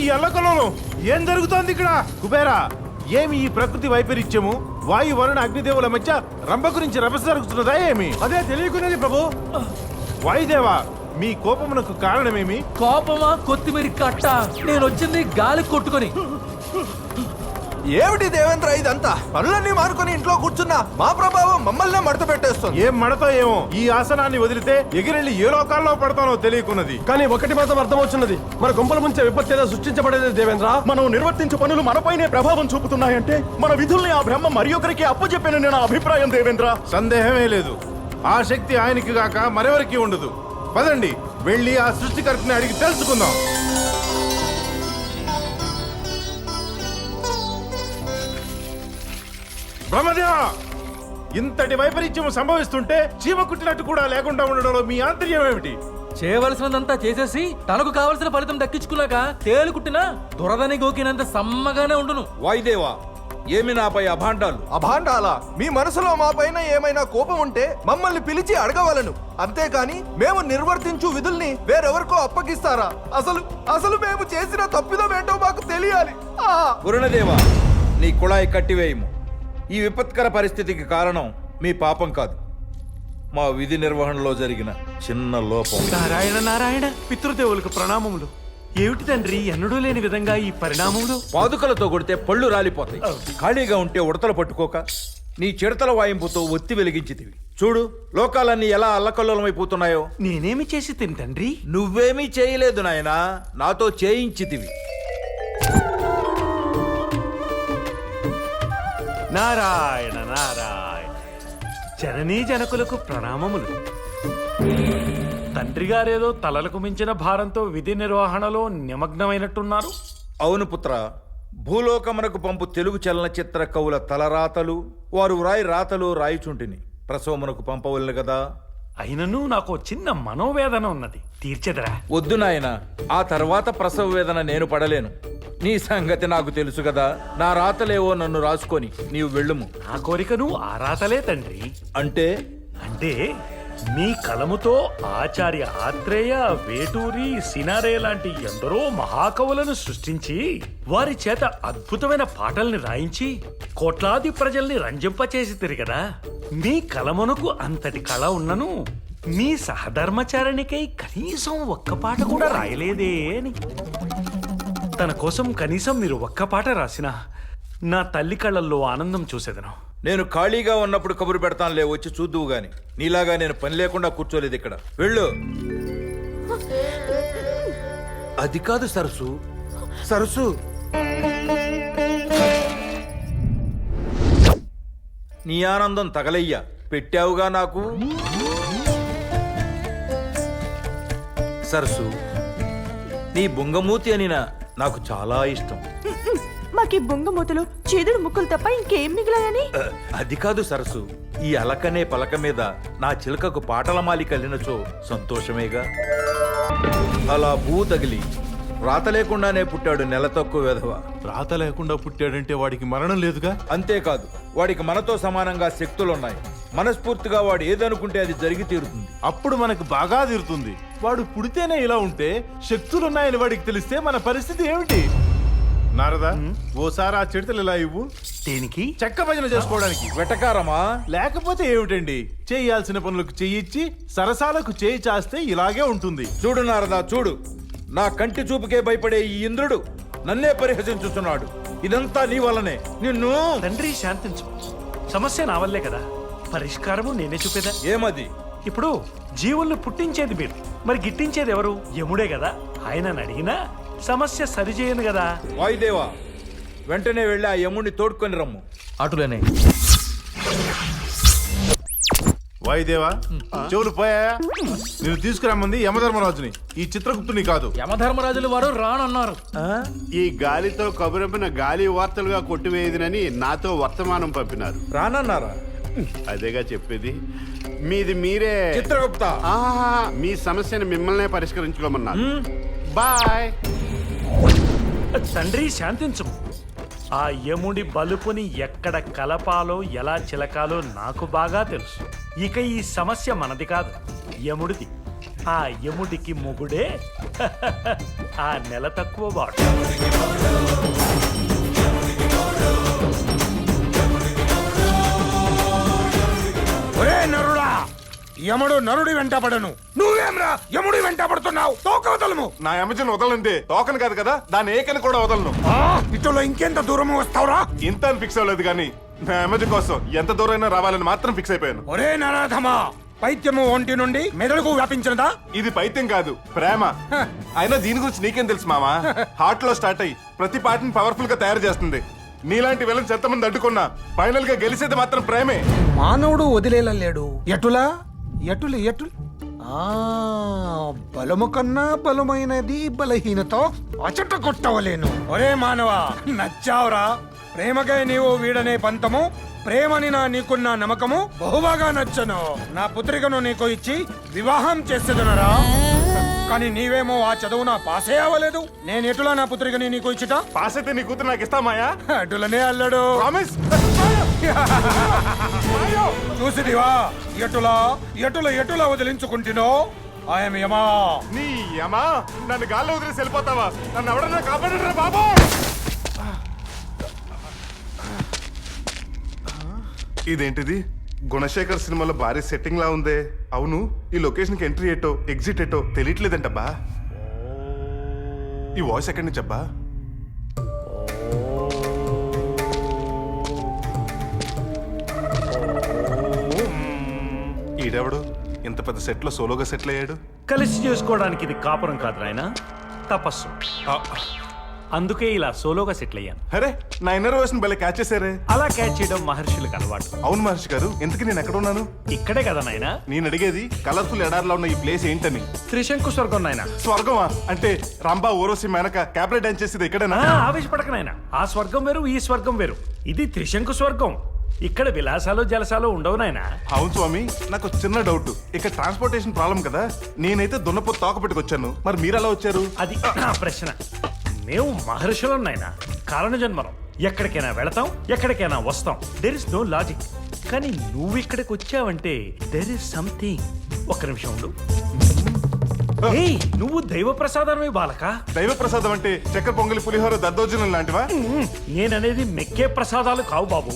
ఈ అల్లకలలో ఏం జరుగుతోంది ఇక్కడ? కుబేరా, ఏమి ఈ ప్రకృతి వైపరీత్యము? వాయు వరుణ అగ్నిదేవుల మధ్య రంభ గురించి రభస జరుగుతున్నదా ఏమి? అదే తెలియకున్నది ప్రభు. వాయుదేవా, మీ కోపమునకు కారణమేమి? కోపమా కొత్తిమీర కట్ట? నేను వచ్చింది గాలి కొట్టుకొని. ఏమిటి దేవేంద్ర ఇదంతా? పనులన్నీ మానుకొని ఇంట్లో కూర్చున్నా మా ప్రభావం మమ్మల్నే మడత పెట్టేస్తుంది. ఏం మడతో ఏమో, ఈ ఆసనాన్ని వదిలితే ఎగిరెళ్ళి ఏ లోకాల్లో పడతానో తెలియకున్నది. కానీ ఒకటి మాత్రం అర్థమవుతున్నది, మన గుంపల ముంచే విపత్తి ఏదో సృష్టించబడేది దేవేంద్ర. మనం నిర్వర్తించే పనులు మనపైనే ప్రభావం చూపుతున్నాయంటే మన విధుల్ని ఆ బ్రహ్మ మరి ఒకరికి అప్పచెప్పిన నా అభిప్రాయం దేవేంద్ర. సందేహమే లేదు, ఆ శక్తి ఆయనకి గాక మరెవరికి ఉండదు. పదండి, వెళ్ళి ఆ సృష్టికర్తని అడిగి తెలుసుకుందాం. బ్రహ్మదేవ, ఇంతటి వైపరీత్యం సంభవిస్తుంటే చీమ కుట్టినట్టు కూడా లేకుండా ఉండడంలో మీ ఆంతర్యం ఏమిటి? చేయవలసినదంతా చేసేసి తనకు కావలసిన ఫలితం దక్కించుకున్నాక తేలుకుట్టినా దురదని గోకినంత సమ్మగానే ఉండును. వాయుదేవా, ఏమి నాపై అభాండాలు? అభాండాలా? మీ మనసులో మా పైన ఏమైనా కోపం ఉంటే మమ్మల్ని పిలిచి అడగవలను, అంతేకాని మేము నిర్వర్తించు విధుల్ని వేరెవరికో అప్పగిస్తారా? అసలు మేము చేసిన తప్పిదం ఏంటో మాకు తెలియాలి. వరుణదేవా, నీ కుళాయి కట్టివేయము. ఈ విపత్కర పరిస్థితికి కారణం మీ పాపం కాదు, మా విధి నిర్వహణలో జరిగిన చిన్న లోపం. నారాయణ నారాయణ, పితృదేవులకు ప్రణామములు. ఏమిటి తండ్రి, ఎన్నడూ లేని విధంగా ఈ పరిణామములు? పాదుకలతో కొడితే పళ్ళు రాలిపోతాయి. ఖాళీగా ఉంటే ఉడతలు పట్టుకోక నీ చిడతల వాయింపుతో ఒత్తి వెలిగించితివి. చూడు, లోకాలన్నీ ఎలా అల్లకల్లోలమైపోతున్నాయో. నేనేమి చేసి తిని తండ్రి? నువ్వేమీ చేయలేదు నాయనా, నాతో చేయించితివి. నారాయణ నారాయణ, జననీ జనకులకు ప్రణామములు. తండ్రి గారేదో తలలకు మించిన భారంతో విధి నిర్వహణలో నిమగ్నమైనట్టున్నారు. అవును పుత్ర, భూలోకమునకు పంపు తెలుగు చలనచిత్ర కవుల తలరాతలు, వారు వ్రాయి రాతలు రాయిచుంటిని ప్రసవమునకు పంపవలను కదా. అయినను నాకు చిన్న మనోవేదన ఉన్నది, తీర్చెదరా? వద్దు నాయన, ఆ తర్వాత ప్రసవ వేదన నేను పడలేను. నీ సంగతి నాకు తెలుసు కదా. నా రాతలేవో నన్ను రాసుకొని నీవు వెళ్ళుము. నా కోరికను ఆ రాతలే తండ్రి. అంటే మీ కలముతో ఆచార్య ఆత్రేయ, వేటూరి, సినారే లాంటి ఎందరో మహాకవులను సృష్టించి వారి చేత అద్భుతమైన పాటల్ని రాయించి కోట్లాది ప్రజల్ని రంజింపచేసి తిరిగదా. మీ కలమునకు అంతటి కళ ఉన్నను మీ సహధర్మచారిణికై కనీసం ఒక్క పాట కూడా రాయలేదే అని. తన కోసం కనీసం మీరు ఒక్క పాట రాసినా నా తల్లి కళ్ళల్లో ఆనందం చూసేదను. నేను ఖాళీగా ఉన్నప్పుడు కబురు పెడతానులే, వచ్చి చూద్దువు గాని. నీలాగా నేను పని లేకుండా కూర్చోలేదు ఇక్కడ. వెళ్ళు. అది కాదు సరసు, సరసు. నీ ఆనందం తగలయ్యా, పెట్టావుగా నాకు. సరసు, నీ బొంగమూతి అనినా నాకు చాలా ఇష్టం. మాకి బొంగమూతలు చేదుడు ముక్కులు తప్ప ఇంకేం మిగిలాయని? అది కాదు సరసు, ఈ అలకనే పలక మీద నా చిలకకు పాటల మాలి కలినచో సంతోషమేగా. అలా భూ తగిలి రాత లేకుండానే పుట్టాడు నెల తక్కువ వెధవ. రాత లేకుండా పుట్టాడంటే వాడికి మరణం లేదుగా. అంతేకాదు, వాడికి మనతో సమానంగా శక్తులున్నాయి. మనస్ఫూర్తిగా వాడు ఏదనుకుంటే అది జరిగి తీరుతుంది. అప్పుడు మనకు బాగా తీరుతుంది. వాడు పుడితేనే ఇలా ఉంటే శక్తులున్నాయని వాడికి తెలిస్తే మన పరిస్థితి ఏమిటి? నారదా, ఓసారి ఆ చిడతలు ఇలా ఇవ్వు. దేనికి? చెక్క భజన చేసుకోవడానికి. వెటకారమా? లేకపోతే ఏమిటండి, చేయాల్సిన పనులకు చెయ్యిచ్చి సరసాలకు చేయి చాస్తే ఇలాగే ఉంటుంది. చూడు నారదా, చూడు, నా కంటి చూపుకే భయపడే ఈ ఇంద్రుడు నన్నే పరిహసించుతున్నాడు. ఇదంతా నీ వల్లనే. నిన్ను. తండ్రి శాంతించు, సమస్య నా వల్లే కదా, పరిష్కారము నేనే చూపేదా. ఏమది? ఇప్పుడు జీవుల్ని పుట్టించేది మీరు, మరి గిట్టించేది ఎవరు? యముడే కదా. ఆయనను అడిగినా సమస్య సరిచేయను కదా. వాయుదేవా, వెంటనే వెళ్ళి ఆ యముడిని తోడుకొని రమ్ము. అటులేనే. వాయుదేవా, చెవులు పోయాయా? నేను తీసుకురమ్మంది యమధర్మరాజుని, ఈ చిత్రగుప్తుని కాదు. యమధర్మరాజులు వారు రానన్నారు. ఈ గాలితో కబురంపిన గాలి వార్తలుగా కొట్టివేయదునని నాతో వర్తమానం పంపినారు. రానన్నారా? అదేగా చెప్పేది. మీది మీరే. చిత్రగుప్త, మీ సమస్యను మిమ్మల్నే పరిష్కరించుకోమన్నారు. బాయ్. తండ్రి శాంతించు. ఆ యముడి బలుపుని ఎక్కడ కలపాలో ఎలా చిలకాలో నాకు బాగా తెలుసు. ఇక ఈ సమస్య మనది కాదు, యముడిది. ఆ యముడికి మొగుడే ఆ నెల తక్కువ వాడు. ఒరే నరుడా, యముడు నరుడి వెంటబడను, నువ్వేమ్రా యముడి వెంటబడుతున్నావు? తోకవతలము. నా యమజను వదలండి, తోకను కాదు కదా, దాని ఏకని కూడా వదలను. ఇటులో ఇంకెంత దూరము వస్తావురా? ఇంత అని ఫిక్స్ అవ్వలేదు కానీ నా యమజ కోసం ఎంత దూరమైనా రావాలని మాత్రం ఫిక్స్ అయిపోయాను. ఒరే నరాధమా, పైత్యము ఒంటి నుండి మెదడుకు వ్యాపించినదా? ఇది పైత్యం కాదు, ప్రేమ. అయినా దీని గురించి నీకేం తెలుసు మామా? హార్ట్ లో స్టార్ట్ అయ్యి ప్రతి పార్టీని పవర్ఫుల్ గా తయారు చేస్తుంది. నీలాంటి వెళ్ళని చెత్తమంది అడ్డుకున్నా ఫైనల్ గా గెలిచేది మాత్రం ప్రేమే. మానవుడు వదిలేలేడు. ఎటులా ఎటులు ఎటులు బలము కన్నా బలమైనది బలహీనతో అచట కొట్టవలేను. ఒరే మానవా, నచ్చావురా. ప్రేమకై నీవు వీడనే పంతము, ప్రేమని నా నీకున్న నమ్మకము బహుబాగా నచ్చను. నా పుత్రికను నీకు ఇచ్చి వివాహం చేసేదనరా. కానీ నీవేమో ఆ చదువు నా పాసే అవ్వలేదు. నేను ఎటులా నా పుత్రికని నీకు ఇచ్చిట? పాస్ అయితే నీ కూతురు నాకు ఇస్తామాయా? అటులనే అల్లడు. ప్రామిస్. చూసిదివా, ఎటులా ఎటుల ఎటుల వదిలించుకుంటునో. ఆయన యమా. నీ యమా, నన్ను గాల్లో వదిలేసి వెళ్ళిపోతావా? నన్ను ఎవడన్నా కాపాడరా బాబు. ఇదేంటిది? గుణశేఖర్ సినిమాలో భారీ సెట్టింగ్ లా ఉందే. అవును, ఈ లొకేషన్ కి ఎంట్రీ ఏటో ఎగ్జిట్ ఏటో తెలియట్లేదంటబ్బా. ఈ వాయిస్ ఎక్కడి నుంచి అబ్బా? ఈడెవడు ఇంత పెద్ద సెట్ లో సోలోగా సెటిల్ అయ్యాడు? కలిసి చేసుకోవడానికి ఇది కాపురం కాదు నాయన, తపస్సు. అందుకే ఇలా సోలోగా సెటిల్ అయ్యాను. అరే, నా ఇన్నర్ వాయిస్ భలే క్యాచ్ చేశారే. అలా క్యాచ్ చేయడం మహర్షులకు అలవాటు. అవును మహర్షి గారు, ఇంతకీ నేను ఎక్కడ ఉన్నాను? ఇక్కడే కదా నాయన. నేను అడిగేది కలర్ఫుల్ ఎడార్లో ఉన్న ఈ ప్లేస్ ఏంటని. త్రిశంకు స్వర్గం నాయన. స్వర్గమా? అంటే రాంబా ఊరోసి మేనక క్యాబ్లెట్ డాన్స్ చేసేది ఇక్కడేనా? ఆవేశపడక నాయన. ఆ స్వర్గం వేరు, ఈ స్వర్గం వేరు. ఇది త్రిశంకు స్వర్గం. ఇక్కడ విలాసాలు జలసాలు ఉండవు నాయన. అవును స్వామి, నాకు చిన్న డౌట్. ఇక్కడ ట్రాన్స్పోర్టేషన్ ప్రాబ్లం కదా. నేనైతే దున్నపోతు తోక పెట్టుకొచ్చాను, మరి మీరు ఎలా వచ్చారు? అది నా ప్రశ్న. మేము మహర్షులం నాయన, కారణ జన్మలం. ఎక్కడికైనా వెళతాం, ఎక్కడికైనా వస్తాం. There is no logic. కానీ నువ్వు ఇక్కడికి వచ్చావంటే దెర్ ఇస్ సంథింగ్. ఒక్క నిమిషం ఉండు. ఏయ్, నువ్వు దైవ ప్రసాదమే బాలక. దైవ ప్రసాదం అంటే చక్కెర పొంగలి, పులిహోర, దద్దోజనం లాంటివా? నేననేది మెక్కే ప్రసాదాలు కావు బాబు.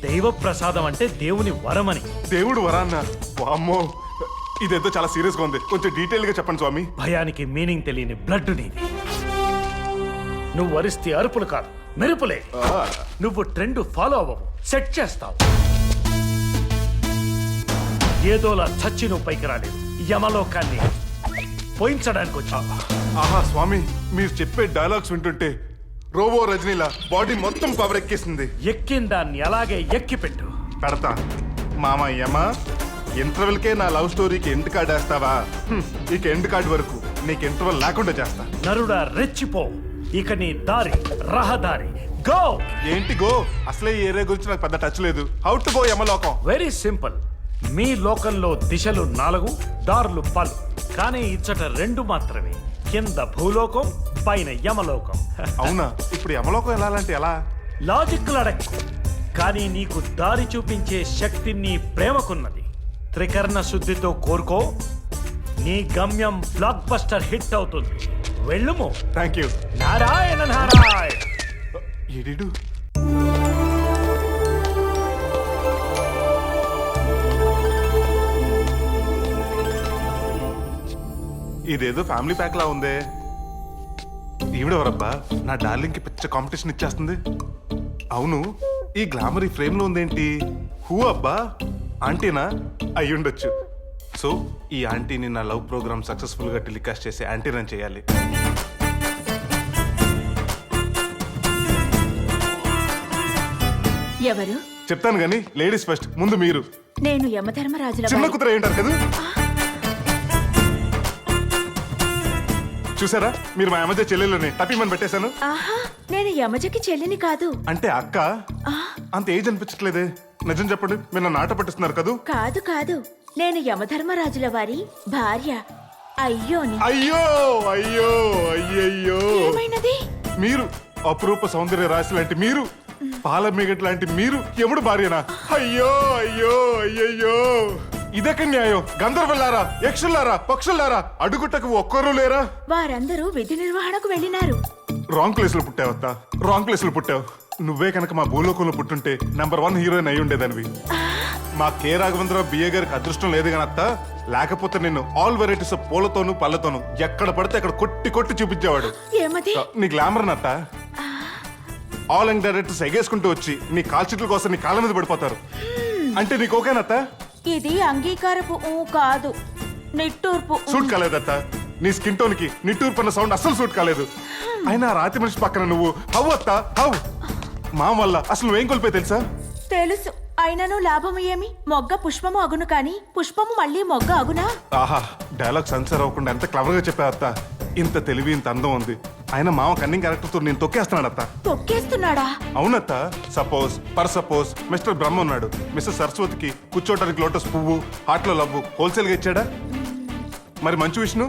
దైవ ప్రసాదం అంటే దేవుని వరమని. దేవుడు వరాన్న? వామ్మో, ఇదేదో చాలా సీరియస్ గా ఉంది. కొంచెం డీటెయిల్ గా చెప్పండి స్వామి. భయానికి మీనింగ్ తెలియని బ్లడ్ నీది. నువ్వు వరిస్తే అరుపులు కాదు, మెరుపులే. నువ్వు ట్రెండ్ ఫాలో అవ్వవు, సెట్ చేస్తావు. ఏదోలా చచ్చి నువ్వు పైకి రాలేదు. యమలోకాన్ని పోయించడానికి వచ్చా. ఆహా స్వామి, మీరు చెప్పే డైలాగ్స్ వింటుంటే రోబో రజనీలా బాడీ మొత్తం పవర్ ఎక్కేసింది. ఎక్కిన దాన్ని అలాగే ఎక్కి పెట్టు. పెడతా. మామయ్యమ్మ, ఇంటర్వెల్ కే నా లవ్ స్టోరీకి ఎండ్ కార్డ్ వేస్తావా? ఇక ఎండ్ కార్డ్ వరకు నీకు ఇంటర్వెల్ లేకుండా చేస్తా. నరుడా రెచ్చిపో. ఇక నీ దారి రహదారి. గో. ఏంటి గో? అసలే ఈ ఏరియా గురించి నాకు పెద్ద టచ్ లేదు. How to go Yamalokam? Very simple. మీ లోకంలో దిశలు 4, దారులు 10. కానీ ఇచ్చట 2 మాత్రమే. కింద భూలోకం, పైన యమలోకం. అవునా? ఇప్పుడు యమలోకం వెళ్ళాలంటే ఎలా? లాజిక్ అడక్కు. కానీ నీకు దారి చూపించే శక్తి నీ ప్రేమకున్నది. త్రికరణ శుద్ధితో కోరుకో, నీ గమ్యం బ్లాక్ బస్టర్ హిట్ అవుతుంది. వెళ్ళుము. Thank you. నారాయణ నారాయణ. ఎడిడు? ఇదేదో ఫ్యామిలీ ప్యాక్ లా ఉందే. ఈవిడెవరబ్బా నా డార్లింగ్ కి పిచ్చ కాంపిటీషన్ ఇచ్చేస్తుంది? అవును, ఈ గ్లామర్ ఈ ఫ్రేమ్ లో ఉందేంటి? హూ అబ్బా? ఆంటీనా? అయ్యుండొచ్చు. సో ఈ ఆంటీని నా లవ్ ప్రోగ్రామ్ సక్సెస్ఫుల్ గా టెలికాస్ట్ చేసి ఆంటీని చేయాలి. ఎవరు? చెప్తాను గానీ లేడీస్ ఫస్ట్. ముందు మీరు. నేను యమధర్మరాజుల చిన్న వారి- కుతుర ఏంటారు కదా? చూసారా, మీరు మా అమ్మజ చెల్లెలని టపీమని పెట్టేశాను. ఆహా, నేను యమజకి చెల్లిని కాదు. అంటే అక్క? అంత ఏజ్ అనిపించట్లేదే. నిజం చెప్పండి, మీరు నన్ను ఆట పట్టిస్తున్నారు కదూ? కాదు కాదు, నేను యమధర్మరాజుల వారి భార్య. అయ్యోని. అయ్యో అయ్యో అయ్యయ్యో. ఏమైనది? మీరు అపురూప సౌందర్య రాశి లాంటి మీరు, పాల మిగట్ లాంటి మీరు ఎముడు భార్యనా? అయ్యో అయ్యో అయ్యయ్యో. ఇదెక్కడ న్యాయం? గంధర్వులారా, యక్షులారా, పక్షులారా అడుగుటకు ఒక్కరూ లేరా? వారందరూ విధి నిర్వహణకు వెళ్ళినారు. రాంగ్ ప్లేస్ లో పుట్టావత్తా, రాంగ్ ప్లేస్ లో పుట్టావు. నువ్వే కనుక మా భూలోకంలో పుట్టుంటే #1 హీరోయిన్ అయి ఉండేదానివి. మా కే రాఘవేంద్రరావు బిఏ గారికి అదృష్టం లేదు కానీ అత్త, లేకపోతే నిన్ను ఆల్ వెరైటీస్ ఆఫ్ పూలతోనూ పళ్ళతోనూ ఎక్కడ పడితే అక్కడ కొట్టి కొట్టి చూపించేవాడు. ఏమది? నీ గ్లామర్ నత్త. ఆల్ యంగ్ డైరెక్టర్స్ ఎగేసుకుంటూ వచ్చి నీ కాల్చిట్ల కోసం నీ కాళ్ళ మీద పడిపోతారు. అంటే నీకు ఓకేనత్త? ఇది అంగీకారపు ఊ కాదు, నిట్టూర్పు ఊ. సూట్ కాలేదత్త. నీ స్కిన్ టోన్ కి నిట్టూర్పు అన్న సౌండ్ అస్సలు సూట్ కాలేదు. అయినా ఆ రాతి మనిషి పక్కన నువ్వు హౌ అత్త హౌ? మా వల్ల అసలు నువ్వేం కోల్పోయి తెలుసా? తెలుసు. అయినను లాభము ఏమి? మొగ్గ పుష్పము అగును కాని పుష్పము మళ్ళీ మొగ్గ అగునా? ఆహా, డైలాగ్ సెన్సర్ అవ్వకుండా ఎంత క్లవర్ గా చెప్పా అత్త. ఇంత తెలివి, ఇంత అందం ఉంది. అయినా మామ కన్నింగ్ క్యారెక్టర్ తో నేను తొక్కేస్తున్నాడు అత్త. తొక్కేస్తున్నాడా? అవునత్త. సపోజ్ మిస్టర్ బ్రహ్మ ఉన్నాడు. మిస్టర్ సరస్వతికి కూర్చోటానికి లోటస్ పువ్వు, హార్ట్ లో లవ్వు హోల్సేల్ గా ఇచ్చాడా? మరి మంచు విష్ణు,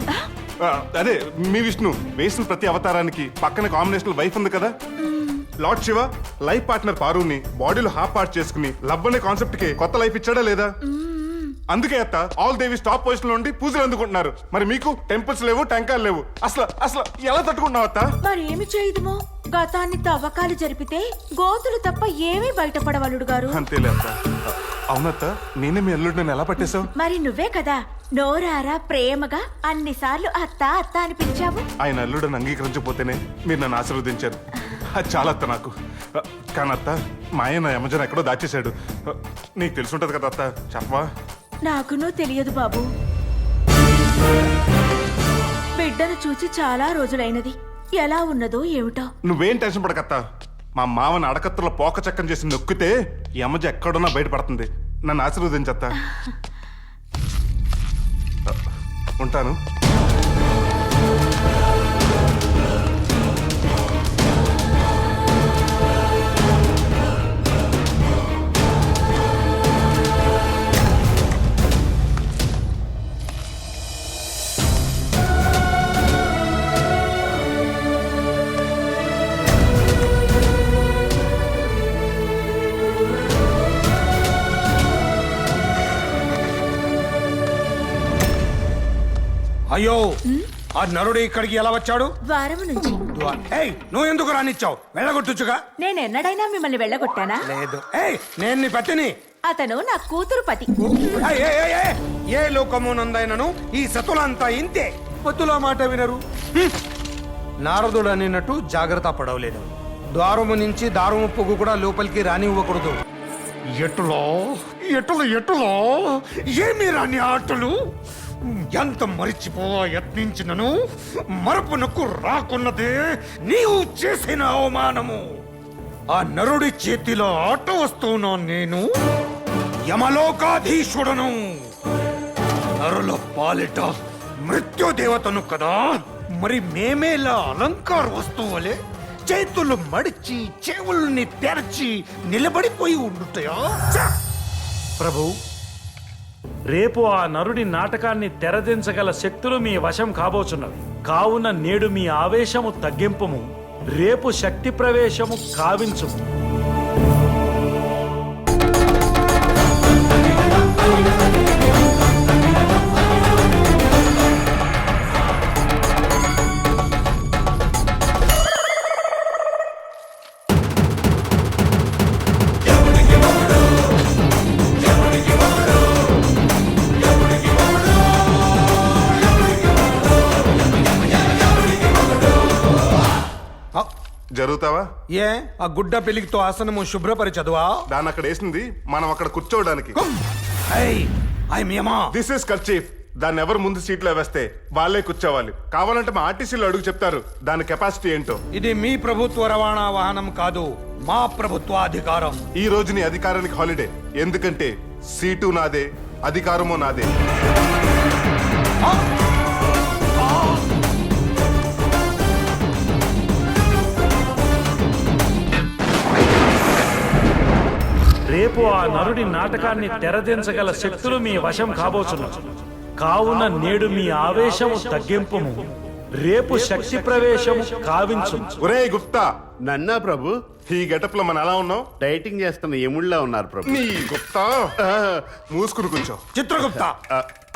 అదే మీ విష్ణు వేసిన ప్రతి అవతారానికి పక్కన కాంబినేషన్ వైఫ్ ఉంది కదా. లార్డ్ శివ లైఫ్ పార్ట్నర్ పారుని బాడీలో హాఫ్ పార్ట్ చేసుకుని లవ్ అనే కాన్సెప్ట్ కి కొత్త లైఫ్ ఇచ్చాడా లేదా? అందుకే అత్త ఆల్ దేవి స్టాప్ పొజిషన్ లో ఉండి పూజలు అందుకుంటున్నారు. మరి మీకు టెంపుల్స్ లేవు, టెంకాయలు లేవు. అసలు ఎలా తట్టుకుంటున్నావు అత్త? మరి ఏమి చేయదుమో? గతాన్ని తవ్వకాలు జరిపితే గోతులు తప్ప ఏమీ బయటపడవలుడు గారు. అంతేలే అత్త. అవునత్త, నేనే మీ అల్లుడు నన్ను ఎలా పట్టేశావు? మరి నువ్వే కదా నోరారా ప్రేమగా అన్నిసార్లు అత్త అత్త అని పిలిచావు. ఆయన అల్లుడని అంగీకరించకపోతేనే మీరు నన్ను ఆశీర్వదించారు. అది చాలా అత్త నాకు. కానీ అత్త, మా ఆయన యమజన ఎక్కడో దాచేశాడు. నీకు తెలుసుంటది కదా అత్త, చెప్పవా? నాకునూ తెలియదు బాబు. బిడ్డను చూచి చాలా రోజులైనది. ఎలా ఉన్నదో ఏమిటో. నువ్వేం టెన్షన్ పడకత్తా. మా మామని అడకత్తులో పోక చక్కం చేసి నొక్కితే యమజ ఎక్కడున్నా బయటపడుతుంది. నన్ను ఆశీర్వదించత్తా. ఉంటాను. అయ్యో, ఆ నరుడు ఇక్కడికి ఎలా వచ్చాడు? ద్వారము నుంచి. ఏయ్, నువ్వు ఎందుకు రానిచ్చావు? వెళ్ళగొట్టుచుగా. నేనెన్నడైనా మిమ్మల్ని వెళ్ళగొట్టానా? లేదు. ఏయ్, నేను నీ పతిని. అతను నా కూతురు పతి. ఏయ్, ఏయ్, ఏయ్, ఏయ్, ఏ లోకమునందైనను ఈ సతులంతా ఇంతే. పతుల మాట వినరు. నారదుడు అనినట్టు జాగ్రత్త పడవలేదు. ద్వారము నుంచి దారము పొగ్గు కూడా లోపలికి రానివ్వకూడదు. ఎటులో ఏమి రాని ఆటలు ఎంత మరిచిపోవా యత్నించినను మరపునకు రాకున్నదే నీవు చేసిన అవమానము. ఆ నరుడి చేతిలో ఆట వస్తున్నా నేను యమలోకాధీశుడను. నరుల పాలిట మృత్యుదేవతను కదా. మరి మేమేలా అలంకార వస్తువులే చేతులు మడిచి చెవుల్ని తెరచి నిలబడిపోయి ఉండుతాయా? ప్రభు, రేపు ఆ నరుడి నాటకాన్ని తెరదించగల శక్తులు మీ వశం కాబోచున్నవి. కావున నేడు మీ ఆవేశము తగ్గింపుము, రేపు శక్తి ప్రవేశము కావించు. జరుగుతావా? ఏ ఆ గుడ్డ పెళ్లితో ఆసనము శుభ్రపరిచదువా? దాన్ని అక్కడ వేసింది మనం అక్కడ కూర్చోవడానికి. This is kerchief. దాన్ని ఎవరు ముందు సీట్లో వేస్తే వాళ్ళే కూర్చోవాలి. కావాలంటే మా ఆర్టీసీలో అడుగు చెప్తారు దాని కెపాసిటీ ఏంటో. ఇది మీ ప్రభుత్వ రవాణా వాహనం కాదు, మా ప్రభుత్వ అధికారం. ఈ రోజు నీ అధికారానికి హాలిడే. ఎందుకంటే సీటు నాదే, అధికారము నాదే. రేపు ఆ నరుడి నాటకాన్ని తెరదించగల శక్తులు మీ వశం కాబోచున్నవి. కావున నేడు మీ ఆవేశము తగ్గింపుము, రేపు శక్తి ప్రవేశం కావించు. ఒరే గుప్తా, నన్నా ప్రభు? ఈ గెటప్ లో మనం ఎలా ఉన్నాం? డైటింగ్ చేస్తున్న ఎముళ్ళ ఉన్నారు ప్రభు. నీ గుప్తా మూసుకుని కూర్చో. చిత్రగుప్త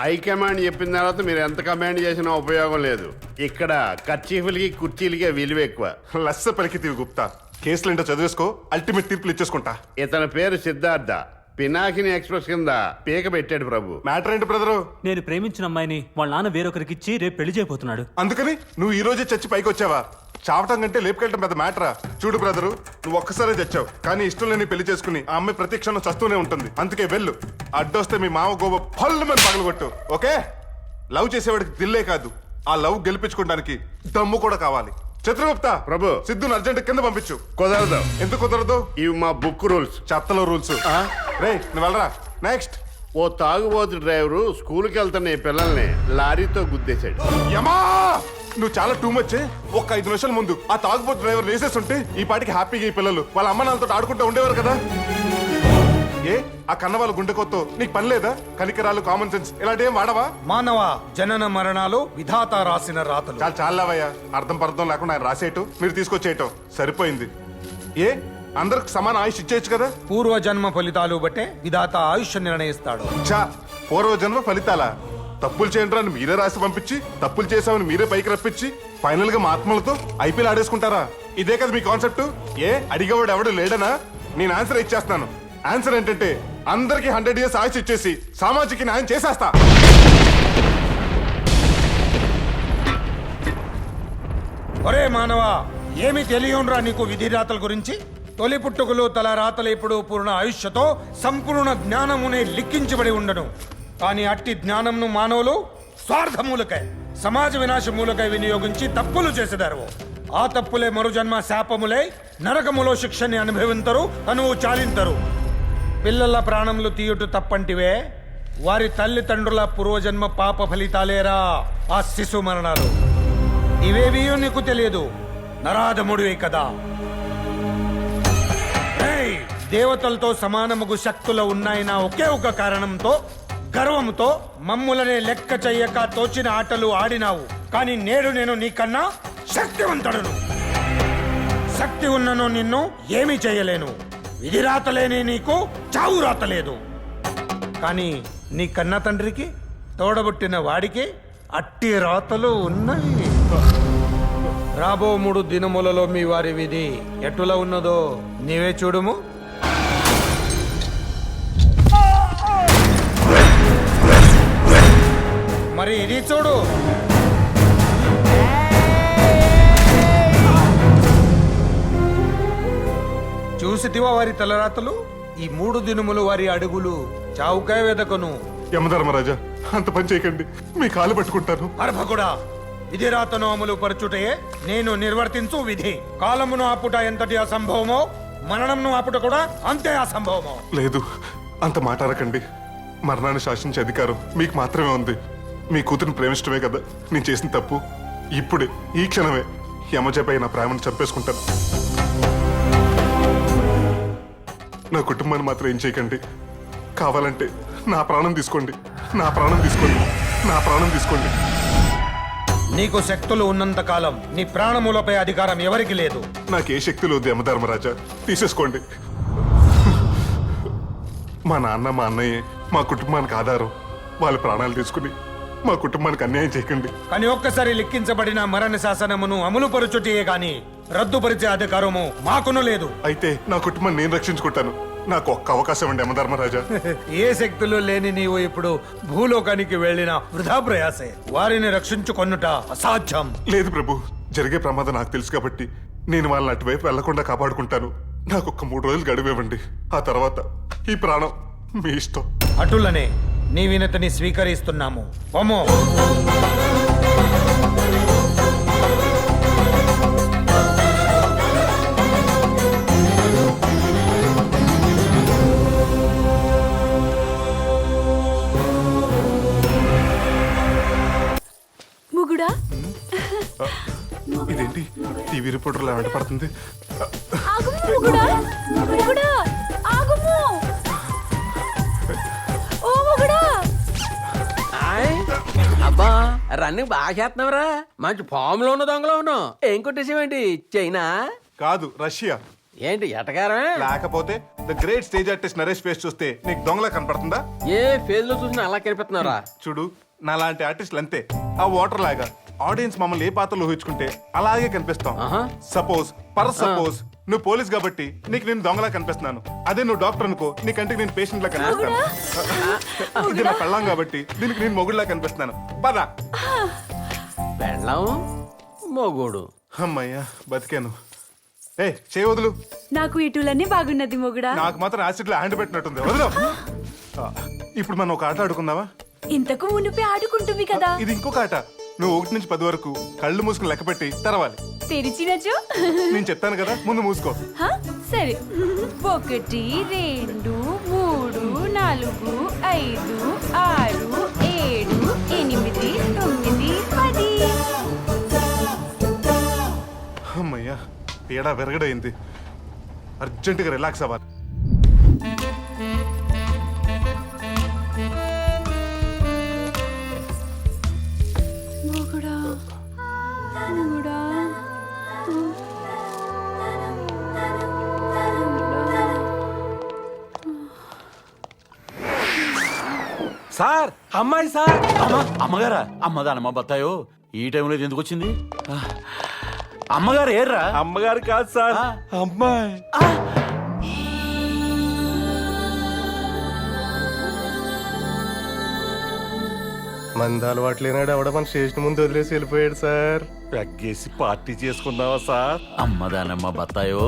హైకమాండ్ చెప్పిన తర్వాత మీరు ఎంత కమాండ్ చేసినా ఉపయోగం లేదు. ఇక్కడ కర్చీఫ్లకి కుర్చీలకి విలువ ఎక్కువ. లస్స పలికితీవి గుప్తా. కేసులేంటో చదివేసుకో, అల్టిమేట్ తీర్పులు ఇచ్చేసుకుంటా. ఇతని పేరు సిద్ధార్థ. పినాకిని ఎక్స్ప్రెస్ కింద పీక పెట్టాడు ప్రభు. మ్యాటర్ ఏంటి బ్రదరు? నేను ప్రేమించిన అమ్మాయిని వాళ్ళ నాన్న వేరొకరికి ఇచ్చి రేపు పెళ్లి చేయబోతున్నాడు. అందుకని నువ్వు ఈ రోజే చచ్చి పైకి వచ్చావా? చావటం కంటే లేపుకెళ్ళటం పెద్ద మ్యాటరా? చూడు బ్రదరు, నువ్వు ఒక్కసారే చచ్చావు, కానీ ఇష్టం లేని పెళ్లి చేసుకుని ఆ అమ్మాయి ప్రతి క్షణం చస్తూనే ఉంటుంది. అందుకే వెళ్ళు. అడ్డొస్తే మీ మామ గోబ పళ్ళు మీద పగలగొట్టు. ఓకే? లవ్ చేసేవాడికి దిల్లే కాదు, ఆ లవ్ గెలిపించుకోవడానికి దమ్ము కూడా కావాలి. చిత్రగుప్త ప్రభు. సిద్ధుని అర్జెంట్ కింద పంపించు. కుదరదు. ఎందుకు కుదరదు? ఇవి మా బుక్ రూల్స్. చెత్తలో రూల్స్. రే నువ్వు వెళ్ళరా. నెక్స్ట్. ఓ తాగుబోతు డ్రైవరు స్కూల్కి వెళ్తున్న ఈ పిల్లల్ని లారీతో గుద్దేశాడు. యమా, నువ్వు చాలా టూ మచ్. ఒక్క 5 నిమిషాల ముందు ఆ తాగుబోతు డ్రైవర్ రేసేసి ఉంటే ఈ పాటికి హ్యాపీగా ఈ పిల్లలు వాళ్ళ అమ్మ నాన్నతో ఆడుకుంటూ ఉండేవారు కదా. ఏ ఆ కన్న వాళ్ళ గుండెకొత్తో నీకు పని లేదా? కనికరాలు, కామన్ సెన్స్ ఇలాంటి ఏం వాడవా? మానవ జనన మరణాలు విధాత రాసిన రాతలు. చాలా చాలావయ్యా. అర్థం పర్థం లేకుండా ఆయన రాసేయటం, మీరు తీసుకొచ్చేయటం సరిపోయింది. ఏ అందరికి సమాన ఆయుష్ ఇచ్చేయచ్చు కదా? పూర్వ జన్మ ఫలితాలు బట్టే విధాత ఆయుష్ నిర్ణయిస్తాడు. చా, పూర్వజన్మ ఫలితాలా? తప్పులు చేయండి అని మీరే రాసి పంపించి, తప్పులు చేసామని మీరే పైకి రప్పించి, ఫైనల్ గా మా ఆత్మలతో ఐపీఎల్ ఆడేసుకుంటారా? ఇదే కదా మీ కాన్సెప్ట్? ఏ అడిగేవాడు ఎవడు లేడనా? నేను ఆన్సర్ ఇచ్చేస్తున్నాను. ఆన్సర్ ఏంటంటే అందరికి 100 years ఆయుష్ ఇచ్చేసి సామాజిక న్యాయం చేసేస్తా. ఒరే మానవ, ఏమి తెలియనురా నీకు విధిరాతల గురించి? తొలి పుట్టుకలు తల రాతలు ఇప్పుడు పూర్ణ ఆయుష్యతో సంపూర్ణ జ్ఞానమునే లిఖించబడి ఉండను. కానీ అట్టి జ్ఞానంను మానవులు స్వార్థమూలకై, సమాజ వినాశమూలకై వినియోగించి తప్పులు చేసేదారు. ఆ తప్పులే మరుజన్మ శాపములై నరకములో శిక్షని అనుభవింతరు, తనువు చాలింతరు. పిల్లల ప్రాణములు తీయుట తప్పంటివే వారి తల్లిదండ్రుల పూర్వజన్మ పాప ఫలితాలేరా ఆ శిశు మరణాలు. ఇవేవీ నీకు తెలియదు, నరాధముడివే కదా. ఏయ్, దేవతలతో సమానముగు శక్తులు ఉన్నాయన్న ఒకే ఒక కారణంతో, గర్వంతో మమ్ములనే లెక్క చెయ్యక తోచిన ఆటలు ఆడినావు. కానీ నేడు నేను నీకన్నా శక్తివంతుడను. శక్తి ఉన్నను నిన్ను ఏమీ చేయలేను. విధి రాతలేని నీకు చావు రాతలేదు. కానీ నీ కన్న తండ్రికి తోడబుట్టిన వాడికి అట్టి రాతలు ఉన్నాయి. రాబో 3 దినములలో మీ వారి విధి ఎటులా ఉన్నదో నీవే చూడుము. మరి ఇది చూడు. చూసితివా వారి తలరాతలు? ఈ 3 దినములు వారి అడుగులు చావుకాయ వెదకను. యమధర్మరాజా, అంత పని చేయకండి, మీ కాలు పట్టుకుంటాను. అర్భకుడా, విధి రాతను అమలు పరచుటయే నేను నిర్వర్తించు విధి. కాలమును ఆపుట ఎంతటి అసంభవమో, మరణంను ఆపుట కూడా అంతే అసంభవమో. లేదు, అంత మాట్లాడకండి. మరణాన్ని శాసించే అధికారం మీకు మాత్రమే ఉంది. మీ కూతురిని ప్రేమిష్టమే కదా నేను చేసిన తప్పు. ఇప్పుడే, ఈ క్షణమే యమజపై నా ప్రేమను చంపేసుకుంటాను. నా కుటుంబాన్ని మాత్రం ఏం చేయకండి. కావాలంటే నా ప్రాణం తీసుకోండి, నా ప్రాణం తీసుకోండి, నా ప్రాణం తీసుకోండి. నీకు శక్తులు ఉన్నంత కాలం నీ ప్రాణములపై అధికారం ఎవరికి లేదు. నాకే శక్తులు వద్దు యమధర్మరాజా, తీసేసుకోండి. మా నాన్న, మా అన్నయ్య మా కుటుంబానికి ఆధారం. వాళ్ళ ప్రాణాలు తీసుకుని మా కుటుంబానికి అన్యాయం చేయకండి. కానీ ఒక్కసారి లిఖించబడిన మరణ శాసనమును అమలు పరచుటయే గాని రద్దుపరిచే అధికారము మాకును లేదు. అయితే నా కుటుంబాన్ని నేను రక్షించుకుంటాను. నాకు ఒక్క అవకాశం అండి యమధర్మరాజా. ఏ శక్తులు లేని నీవు ఇప్పుడు భూలోకానికి వెళ్ళిన వృధా ప్రయాసే. వారిని రక్షించుకొనుట అసాధ్యం. లేదు ప్రభు, జరిగే ప్రమాదం నాకు తెలుసు కాబట్టి నేను వాళ్ళని అటువైపు వెళ్లకుండా కాపాడుకుంటాను. నాకు ఒక్క 3 రోజులు గడువివ్వండి. ఆ తర్వాత ఈ ప్రాణం మీ ఇష్టం. అటులనే నీ వినతిని స్వీకరిస్తున్నాము. పొమ్మో. ముగుడా, ఇదేంటి టీవీ రిపోర్టర్లు వెంట పడుతుంది? ఆగుము ముగుడా, ముగుడా, ఆగుము. ఓ ముగుడా. అబ్బా రన్నింగ్ బాగా చేస్తున్నావురా. మంచి ఫామ్ లో ఉన్న దొంగలో ఉన్నావు. ఏం కొట్టేసావేంటి? చైనా? కాదు, రష్యా. ఏంటి ఎటకారమే? లేకపోతే the great stage artist Naresh face చూస్తే నీకు దొంగలా కనపడుతుందా? ఏ ఫేజ్ లో చూసినా అలా కనిపిస్తున్నారా? చూడు, నా లాంటి ఆర్టిస్టులు అంతే. ఆ వాటర్ లాగా ఆడియన్స్ మమ్మల్ని ఏ పాత్రలో ఊహించుకుంటే అలాగే కనిపిస్తాం. సపోజ్ నువ్వు పోలీస్ కాబట్టి నీకు నేను దొంగలా కనిపిస్తున్నాను. అదే నువ్వు డాక్టర్ అనుకో, నీ కంటికి నేను పేషెంట్ లా కనిపిస్తాను. ఇది నా పెళ్ళాం కాబట్టి దీనికి నేను మొగుడులా కనిపిస్తున్నాను. పదా పెళ్ళాం మొగుడు. అమ్మయ్యా, బతికాను. ఏ చేయి వదులు. నాకు ఇటులన్నీ బాగున్నది మొగుడా. నాకు మాత్రం యాసిడ్ లో హ్యాండ్ పెట్టినట్టుంది. వదులు. ఇప్పుడు మనం ఒక ఆట ఆడుకుందామా? ఇంతకు మునిపే ఆడుకుంటుంది కదా. ఇది ఇంకొక ఆట. నువ్వు 1 నుంచి 10 వరకు కళ్ళు మూసుకుని లెక్క పెట్టి తెరవాలి. తెరిచినచో నేను చెప్తాను కదా, ముందు మూసుకో. సరే. 1 2 3 4 5 6 7 8 9 10. అమ్మయ్యా, పీడ విరగడైంది. అర్జెంటుగా రిలాక్స్ అవ్వాలి. మొగుడా మొగుడా సార్, అమ్మాయి సార్. అమ్మగారా? అమ్మదానమ్మ బత్తాయో ఈ టైంలో ఇది ఎందుకు వచ్చింది? అమ్మగారు ఏర్రా? అమ్మగారు కాదు సార్, అమ్మాయి. మంది అలవాటు లేనాడు ఎవడ మన స్టేషన్ ముందు వదిలేసి వెళ్ళిపోయాడు సార్. పెగ్గేసి పార్టీ చేసుకుందామా సార్? అమ్మదానమ్మ బత్తాయో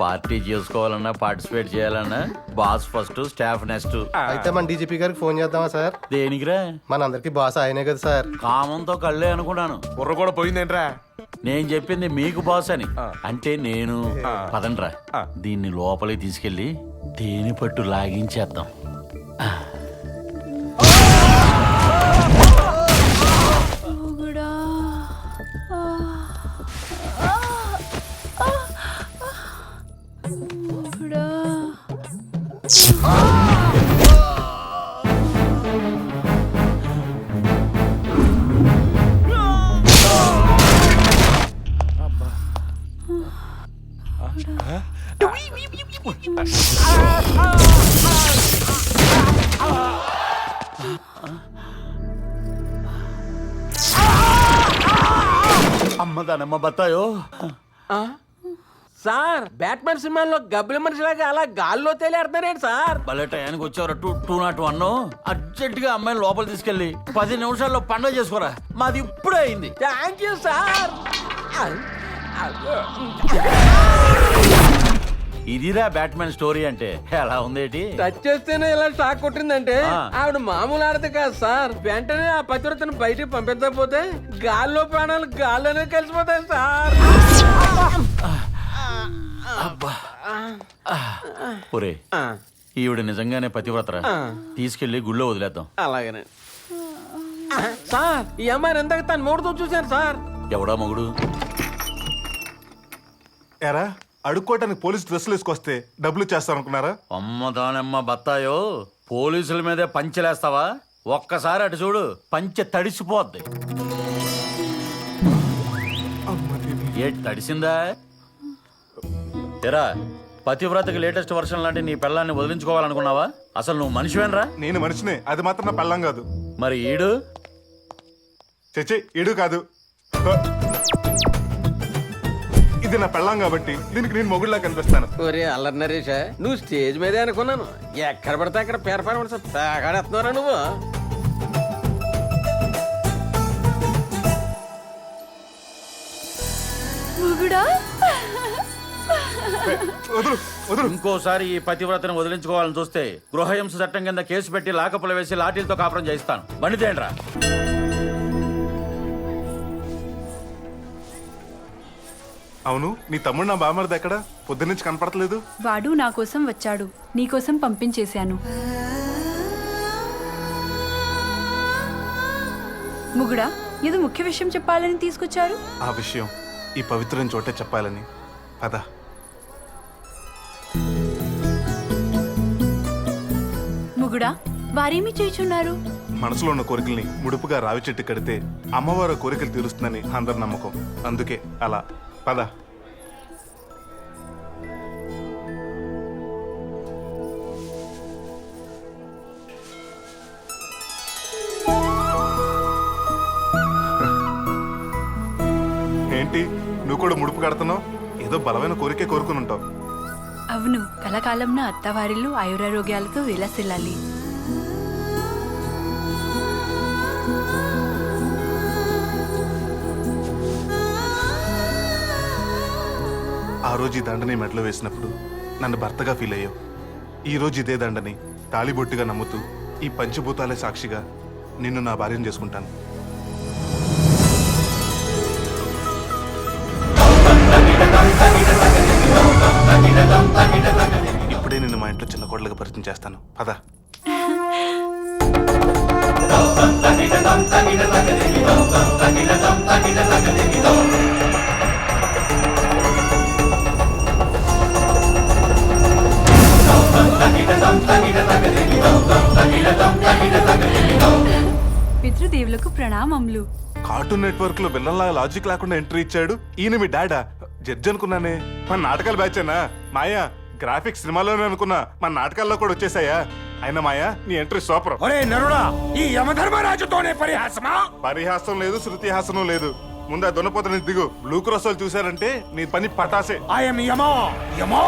పార్టీ చేసుకోవాలన్నా పార్టిసిపేట్ చేయాలన్నా బాస్ ఫస్ట్, స్టాఫ్ నెక్స్ట్. అయితే మన డీజీపీ గారికి ఫోన్ చేద్దామా సార్? దేనికిరా? మనందరికి బాస్ ఆయనే కదా సార్. కామంతో కళ్ళే అనుకున్నాను. బుర్ర కూడా పోయిందేంట్రా? నేను చెప్పింది మీకు బాస్ అని. అంటే నేను. పదండ్రా, దీన్ని లోపలికి తీసుకెళ్లి తేనె పట్టు లాగించేద్దాం. మొగుడా మొగుడా. అమ్మదానమ్మ బత్తాయో. సార్, బ్యాట్మెన్ సినిమాలో గబ్బుల మనిషిలాగా అలా గాల్లో తేలేడుతున్నారేంటి సార్? భలే టయానికి వచ్చావరా. 201 అర్జెంట్ గా అమ్మాయిని లోపల తీసుకెళ్లి 10 నిమిషాల్లో పండుగ చేసుకోరా. మాది ఇప్పుడే అయింది. Thank you sir. ఇదిరా బ్యాట్మెన్ స్టోరీ అంటే. ఎలా ఉందేటి? టచ్ చేస్తేనే ఇలా షాక్ కొట్టిందంటే ఆవిడ మామూలు ఆడదు కాదు సార్. వెంటనే ఆ పతివ్రతను బయటికి పంపించకపోతే గాల్లో ప్రాణాలు గాల్లోనే కలిసిపోతాయి సార్. ఒరే, ఈవిడ నిజంగానే పతివ్రతరా. తీసుకెళ్లి గుళ్ళో వదిలేద్దాం. అలాగనే సార్. ఈ అమ్మాయిని ఎంతకు తను మూడుతో చూశాను సార్. ఎవడా మొగుడు? ఎరా, అడుక్కోవటానికి పోలీస్ డ్రెస్సులు వేసుకొస్తే డబ్బులు చేస్తారనుకున్నారా? అమ్మదానమ్మ బత్తాయో, పోలీసుల మీదే పంచెలేస్తావా? ఒక్కసారి అటు చూడు, పంచె తడిసిపోద్ది. ఏ తడిసిందా? ఎరా, పతివ్రతకి లేటెస్ట్ వర్షన్ లాంటి నీ పెళ్ళాన్ని వదిలించుకోవాలనుకున్నావా? అసలు నువ్వు మనిషివేనరా? నేను మనిషినే, అది మాత్రం నా పెళ్ళం కాదు. మరి ఈడు? చచ్చే, ఈడు కాదు. ఇది నా పెళ్ళం కాబట్టి దీనికి నేను మొగుడులా కనిపిస్తాను. ఒరే అల్లరి నరేష, నువ్వు స్టేజ్ మీదే అనుకున్నాను. ఎక్కడ పడితే అక్కడ పేరపడతారా నువ్వు? మొగుడా వదులు, వదులు. ఇంకోసారి ఈ పతివ్రతను వదిలించుకోవాలని చూస్తే గృహహింస చట్టం కింద కేసు పెట్టి లాకపులు వేసి లాఠీలతో కాపురం చేయిస్తాను. బండితేండ్రా. అవును, నీ తమ్ముడు నా బామర్ది ఎక్కడ? పొద్దున్నుంచి కనపడట్లేదు. వాడు నా కోసం వచ్చాడు, నీకోసం పంపించేశాను. ముగుడా, ఏదో ముఖ్య విషయం చెప్పాలని తీసుకొచ్చారు. ఆ విషయం ఈ పవిత్రమైన చోటే చెప్పాలని. పద. ముగుడా, వారేమి చేయుచున్నారు? మనసులో ఉన్న కోరికల్ని ముడుపుగా రావి చెట్టు కడితే అమ్మవారు కోరికలు తీరుస్తుందని అందరి నమ్మకం. అందుకే అలా. పద. ఏంటి నువ్వు కూడా ముడుపు కడుతున్నావు? ఏదో బలమైన కోరికే కోరుకుని ఉంటావు. అవును, కలకాలంలో అత్తవారిలు ఆయురారోగ్యాలతో విలసిల్లాలి. ఆ రోజు ఈ దండని మెడలో వేసినప్పుడు నన్ను భర్తగా ఫీల్ అయ్యావు. ఈ రోజు ఇదే దండని తాళిబొట్టుగా నమ్ముతూ ఈ పంచభూతాలే సాక్షిగా నిన్ను నా భార్యను చేసుకుంటాను. ఇప్పుడే నిన్ను మా ఇంట్లో చిన్న కోడలుగా పరిచయం చేస్తాను. పద. పితృదేవులకు ప్రణామములు. కార్టూన్ నెట్వర్క్ లో విల్లన్లా లాజిక్ లేకుండా ఎంట్రీ ఇచ్చాడు. ఈయన మీ డాడా? జడ్జి అనుకున్నానే. మన నాటకాలు బ్యాచేనా? మాయా, గ్రాఫిక్స్ సినిమాలోనే అనుకున్నా, మన నాటకాల్లో కూడా వచ్చేసాయా? అయినా మాయా, నీ ఎంట్రీ సూపర్. ఒరే నరుడా, ఈ యమధర్మరాజుతోనే పరిహాసమా? పరిహాసం లేదు, శృతిహాసనం లేదు. ముందు ఆ దున్నపోతని దిగు. బ్లూ క్రాస్ వాళ్ళు చూసారంటే నీ పని పటాసే. ఐఎమ్ యమా యమా.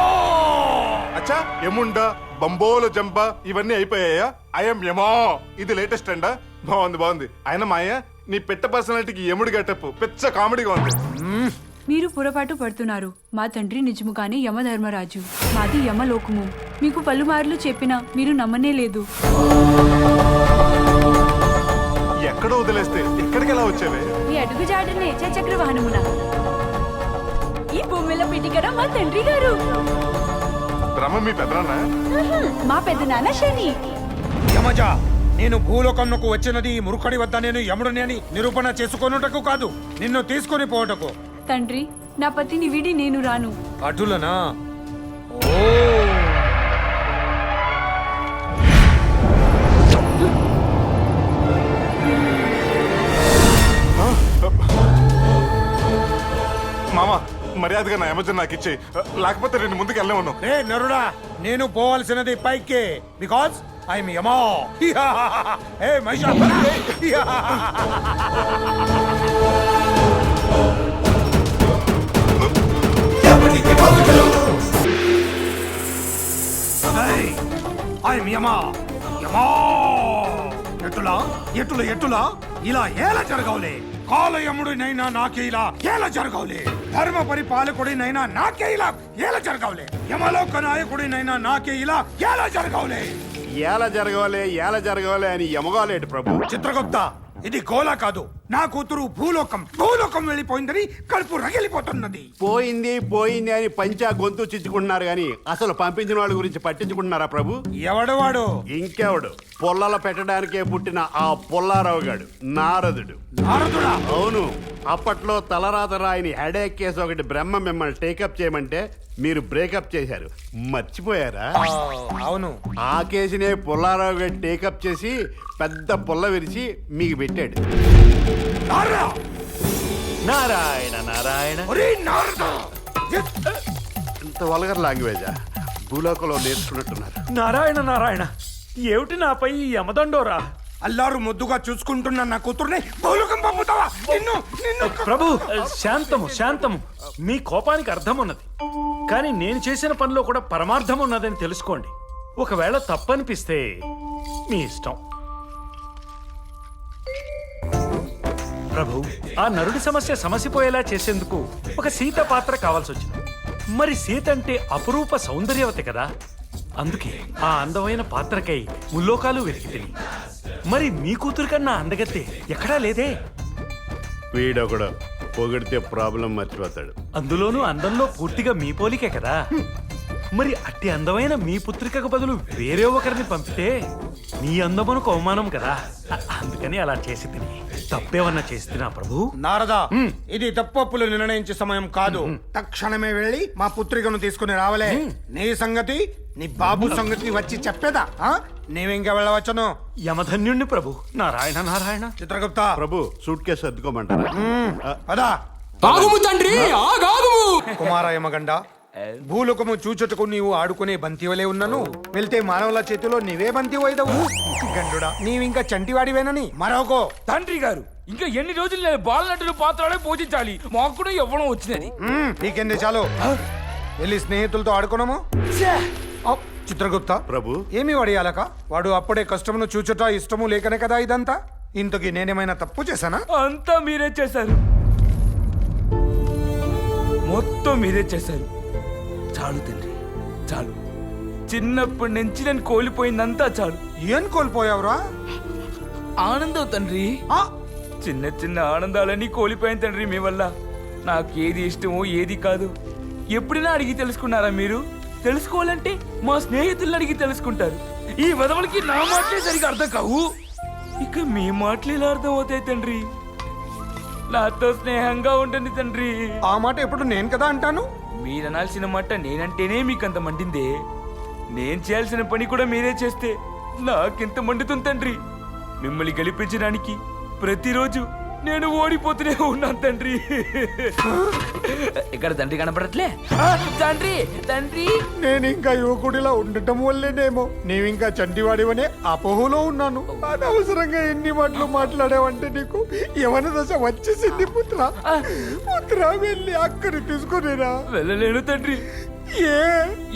అచ్చా, ఎముండా, బంబోలు జంప ఇవన్నీ అయిపోయాయా? ఐఎమ్ యమా. ఇది లేటెస్ట్ అండా? బాగుంది బాగుంది. అయినా మాయా, నీ పెట్ట పర్సనాలిటీకి ఎముడు గెటప్పు పిచ్చ కామెడీగా ఉంది. మీరు పొరపాటు పడుతున్నారు. మా తండ్రి నిజముగానే యమధర్మరాజు, మాది యమలోకము. మీకు పలుమార్లు చెప్పినా మీరు నమ్మనే లేదు. ఎక్కడో వదిలేస్తే ఇక్కడికి ఎలా వచ్చేవే? ఈ అడుగు జాడనే చక్ర వాహనమున. ఈ భూమిలో పిటికర మా తండ్రి గారు. బ్రహ్మ మీ పెద్దనాన్న? మా పెద్దనాన్న శని. యమజ, నేను భూలోకంకు వచ్చినది ఈ మురుకడి వద్ద నేను యముడిని అని నిరూపణ చేసుకొనుటకు కాదు, నిన్ను తీసుకొని పోవటకు. తండ్రి, నా పతిని వీడి నేను రాను. అటులనా? ఓ మామ, మర్యాదగా నా ఎమర్జెన్ నాకు ఇచ్చేయి, లేకపోతే నేను ముందుకు వెళ్ళే రే నరుడా, నేను పోవాల్సినది పైకే, because I'm యమా. A Maheesh. I'm యమా యమా. ఎటులా ఎటుల ఎటులా ఇలా ఎలా జరగవులే? కాలయముడినైనా నాకే ఇలా ఎలా జరగవులే? ధర్మ పరిపాలకుడినైనా నాకే ఇలా ఎలా జరగవులే? యమలోక నాయకుడినైనా నాకే ఇలా ఎలా జరగవులే? ఎలా జరగవాలి అని యమగాలేడు ప్రభు. చిత్రగుప్త, ఇది గోలా కాదు, నా కూతురు భూలోకం వెళ్ళిపోయిందని కడుపు రగిలిపోతున్నది. పోయింది అని పంచా గొంతు చిచ్చుకుంటున్నారు గాని అసలు పంపించిన వాళ్ళ గురించి పట్టించుకుంటున్నారా ప్రభు? ఎవడవాడు? ఇంకెవడు, పొల్లల పెట్టడానికే పుట్టిన ఆ పుల్లారావు గాడు, నారదుడు. నారదుడా? అవును. అప్పట్లో తలరాత రాయిని హెడేక్ కేసు ఒకటి బ్రహ్మ మిమ్మల్ని టేకప్ చేయమంటే మీరు బ్రేకప్ చేశారు, మర్చిపోయారా? అవును. ఆ కేసునే పుల్లారావు గారు టేకప్ చేసి పెద్ద పుల్ల విరిచి మీకు పెట్టాడు. నారాయణ నారాయణ. ఇంత వల్గర్ లాంగ్వేజా? భూలోకంలో నేర్చుకున్నట్టున్నారు. నారాయణ నారాయణ, ఏమిటి నాపై ఈ యమదండోరా? అల్లారు ముద్దుగా చూసుకుంటున్న నా కూతుర్ని భూలోకం పంపుతావా? ప్రభు, శాంతము. మీ కోపానికి అర్థం ఉన్నది, కానీ నేను చేసిన పనిలో కూడా పరమార్థం ఉన్నదని తెలుసుకోండి. ఒకవేళ తప్పనిపిస్తే మీ ఇష్టం. ప్రభు, ఆ నరుడి సమస్య సమసిపోయేలా చేసేందుకు ఒక సీత పాత్ర కావాల్సి వచ్చింది. మరి సీత అంటే అపురూప సౌందర్యవతి కదా, అందుకే ఆ అందమైన పాత్రకై ముల్లోకాలు వెతికి తిని. మరి మీ కూతురు కన్నా అందగత్తే ఎక్కడా లేదే. వీడొకడు పొగిడితే ప్రాబ్లం మర్చిపోతాడు. అందులోనూ అందంలో పూర్తిగా మీ పోలికే కదా. మరి అట్టి అందమైన మీ పుత్రికకు బదులు వేరే ఒకరిని పంపితే మీ అందమునకు అవమానం కదా. అందుకని అలా చేసి తిని తప్పేమన్నా చేసి తినా ప్రభు? నారదా, ఇది తప్పప్పులు నిర్ణయించే సమయం కాదు. తక్షణమే వెళ్ళి మా పుత్రికను తీసుకుని రావలే. నీ సంగతి నీ బాబు సంగతి వచ్చి చెప్పేదా? నీవింకా వెళ్ళవచ్చును. యమధన్యుణ్ణి ప్రభు. నారాయణ నారాయణ. చిత్రగుప్త ప్రభు సూట్ కేసు సర్దుకోమంటారా? పదా. ఆగుము తండ్రి, ఆగాగుము. కుమార యమగండ, భూలోకము చూచుటకు నీవు ఆడుకునే బంతివలే ఉన్నను. వెళ్తే మానవుల చేతిలో నీవే బంతి వైదవు. గండుడా, నీవింకా చంటివాడివేనని మరొకో. తండ్రి గారు, ఇంకా ఎన్ని రోజులు నేను బాలనటుడు పాత్రలే పూజించాలి? మాకు కూడా ఇవ్వడం వచ్చినది. నీకెంది చాలు. వెళ్ళి స్నేహితులతో ఆడుకున్నాము. చిత్రగుప్త ప్రభు ఏమి వడియాలక? వాడు అప్పుడే కష్టమును చూచుట ఇష్టము లేకనే కదా ఇదంతా. ఇంతకీ నేనేమైనా తప్పు చేశానా? అంతా మీరే చేశారు, మొత్తం మీరే చేశారు. చాలు తండ్రి, చాలు. చిన్నప్పటి నుంచి నేను కోల్పోయిందంతా చాలు. ఏం కోల్పోయావురా? ఆనందం తండ్రి. చిన్న చిన్న ఆనందాలన్నీ కోల్పోయాను తండ్రి మీ వల్ల. నాకు ఏది ఇష్టమో ఏది కాదు ఎప్పుడైనా అడిగి తెలుసుకున్నారా మీరు? తెలుసుకోవాలంటే మా స్నేహితులను అడిగి తెలుసుకుంటారు. ఈ వదవలకి నా మాటలే సరిగా అర్థం కావు, ఇక మీ మాటలు ఇలా అర్థం అవుతాయి తండ్రి. నాతో స్నేహంగా ఉండండి తండ్రి. ఆ మాట ఎప్పుడు నేను కదా అంటాను. మీరు అనాల్సిన మాట నేనంటేనే మీకంత మండిందే. నేను చేయాల్సిన పని కూడా మీరే చేస్తే నాకెంత మండుతుంది తండ్రి. మిమ్మల్ని గెలిపించడానికి ప్రతిరోజు నేను ఓడిపోతూనే ఉన్నాను తండ్రి. ఇక్కడ తండ్రి కనపడట్లే. తండ్రి తండ్రి, నేను ఇంకా యువకుడిలా ఉండటం వల్లేనేమో నీవింకా చంటివాడివనే అపోహలో ఉన్నాను. అనవసరంగా ఎన్ని మాటలు మాట్లాడావంటే నీకు యవన దశ వచ్చేసింది పుత్ర. పుత్ర, వెళ్ళి అక్కడి తీసుకునేరా. వెళ్ళలేను తండ్రి. ఏ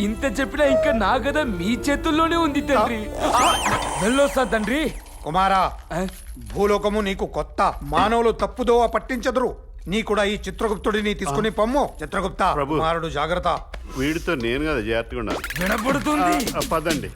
ఇంత చెప్పినా ఇంకా నా గద మీ చేతుల్లోనే ఉంది తండ్రి. వెళ్ళొస్తా తండ్రి. కుమారా, భూలోకము నీకు కొత్త. మానవులు తప్పుదోవ పట్టించదురు. నీ కూడా ఈ చిత్రగుప్తుడిని తీసుకుని పమ్ము. చిత్రగుప్త, ప్రభు. కుమారుడు జాగ్రత్త. వీడితో నేను కదా జాగ్రత్తగా ఉండాలి. వినపడుతుంది. పదండి.